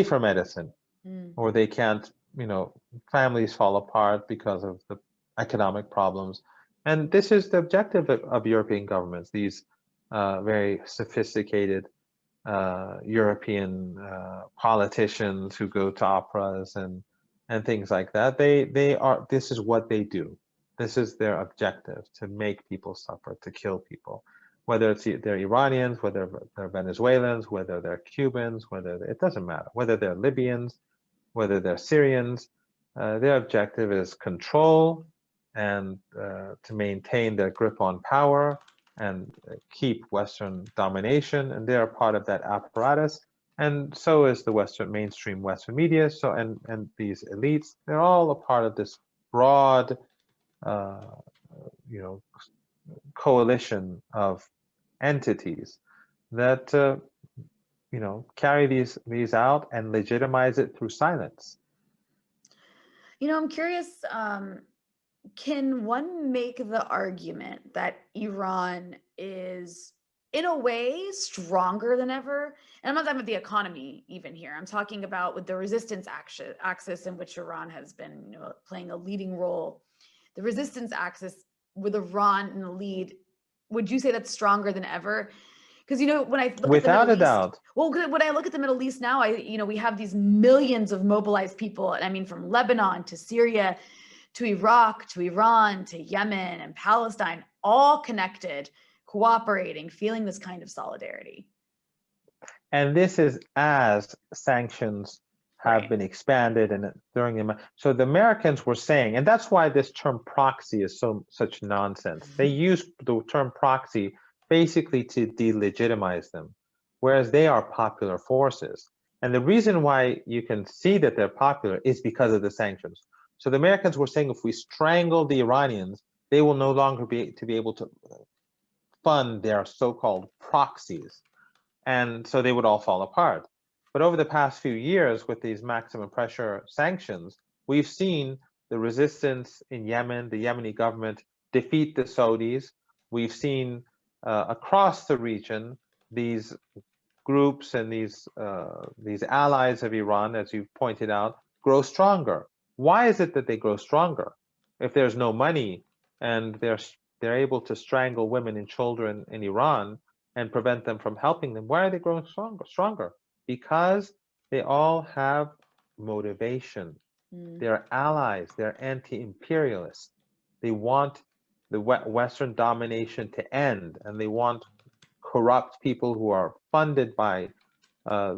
for medicine, or they can't, families fall apart because of the economic problems. And this is the objective of European governments, these very sophisticated European politicians who go to operas and things like that. This is what they do. This is their objective, to make people suffer, to kill people, whether they're Iranians, whether they're Venezuelans, whether they're Cubans, it doesn't matter, whether they're Libyans, whether they're Syrians. Their objective is control and to maintain their grip on power and keep Western domination, and they're part of that apparatus. And so is the mainstream Western media. So and these elites, they're all a part of this broad, you know, coalition of entities that carry these out and legitimize it through silence. I'm curious. Can one make the argument that Iran is, in a way, stronger than ever? And I'm not talking about the economy even here. I'm talking about with the resistance axis in which Iran has been playing a leading role. The resistance axis with Iran in the lead, would you say that's stronger than ever? Because when I look without at the Middle a doubt. East, well, when I look at the Middle East now, we have these millions of mobilized people, and I mean from Lebanon to Syria to Iraq, to Iran, to Yemen and Palestine, all connected, cooperating, feeling this kind of solidarity. And this is as sanctions have been expanded and during the, so the Americans were saying, and that's why this term proxy is such nonsense. They use the term proxy basically to delegitimize them, whereas they are popular forces. And the reason why you can see that they're popular is because of the sanctions. So the Americans were saying, if we strangle the Iranians, they will no longer be able to fund their so-called proxies. And so they would all fall apart. But over the past few years, with these maximum pressure sanctions, we've seen the resistance in Yemen, the Yemeni government defeat the Saudis. We've seen across the region these groups and these allies of Iran, as you've pointed out, grow stronger. Why is it that they grow stronger? If there's no money and they're able to strangle women and children in Iran and prevent them from helping them, why are they growing stronger? Because they all have motivation. They're allies. They're anti-imperialists. They want the Western domination to end, and they want corrupt people who are funded by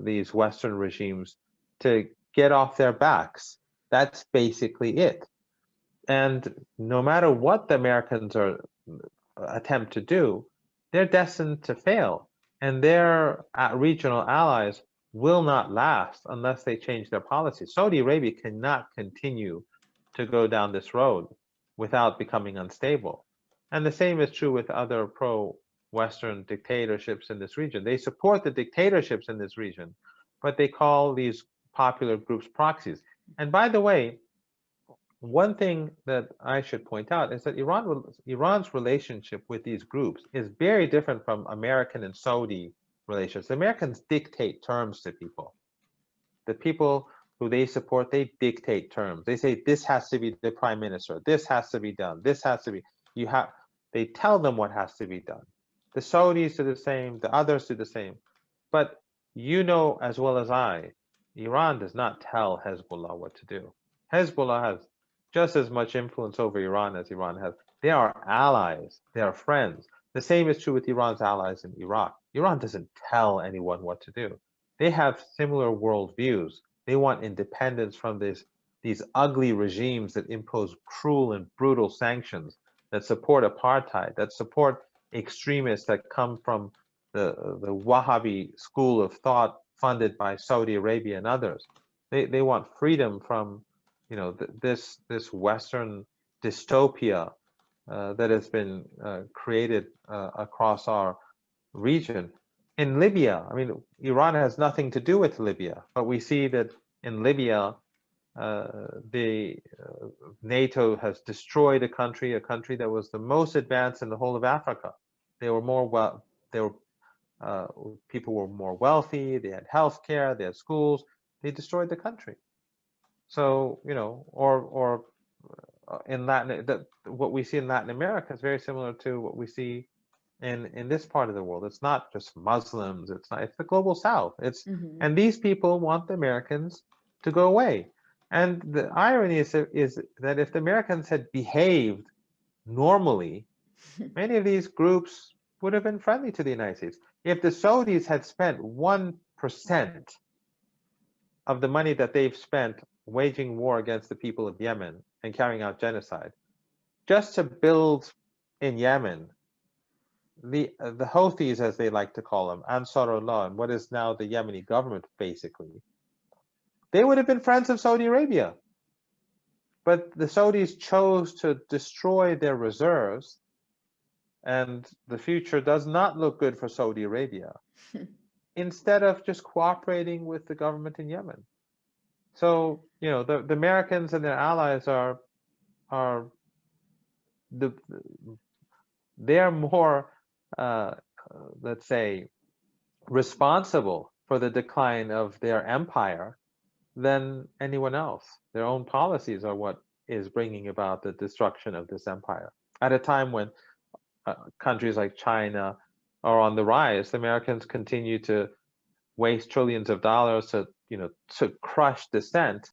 these Western regimes to get off their backs. That's basically it. And no matter what the Americans attempt to do, they're destined to fail. And their regional allies will not last unless they change their policy. Saudi Arabia cannot continue to go down this road without becoming unstable. And the same is true with other pro-Western dictatorships in this region. They support the dictatorships in this region, but they call these popular groups proxies. And by the way, one thing that I should point out is that Iran's relationship with these groups is very different from American and Saudi relations. The Americans dictate terms to people. The people who they support, they dictate terms. They say, this has to be the prime minister. This has to be done. This has to be, they tell them what has to be done. The Saudis do the same. The others do the same. But you know as well as I, Iran does not tell Hezbollah what to do. Hezbollah has just as much influence over Iran as Iran has. They are allies. They are friends. The same is true with Iran's allies in Iraq. Iran doesn't tell anyone what to do. They have similar worldviews. They want independence from these ugly regimes that impose cruel and brutal sanctions, that support apartheid, that support extremists that come from the Wahhabi school of thought funded by Saudi Arabia and others. They want freedom from this Western dystopia that has been created across our region. In Libya, I mean, Iran has nothing to do with Libya, but we see that in Libya, the NATO has destroyed a country that was the most advanced in the whole of Africa. People were more wealthy, they had healthcare, they had schools. they destroyed the country. So, you know, or in Latin, what we see in Latin America is very similar to what we see in this part of the world. It's not just Muslims. It's the global South. Hmm. And these people want the Americans to go away. And the irony is that if the Americans had behaved normally, many of these groups would have been friendly to the United States. If the Saudis had spent 1% of the money that they've spent waging war against the people of Yemen and carrying out genocide, just to build in Yemen the Houthis, as they like to call them, Ansarullah, and what is now the Yemeni government, basically, they would have been friends of Saudi Arabia. But the Saudis chose to destroy their reserves, and the future does not look good for Saudi Arabia, instead of just cooperating with the government in Yemen. So, you know, the Americans and their allies are they're more, let's say, responsible for the decline of their empire than anyone else. Their own policies are what is bringing about the destruction of this empire. At a time when countries like China are on the rise, the Americans continue to waste trillions of dollars to, you know, to crush dissent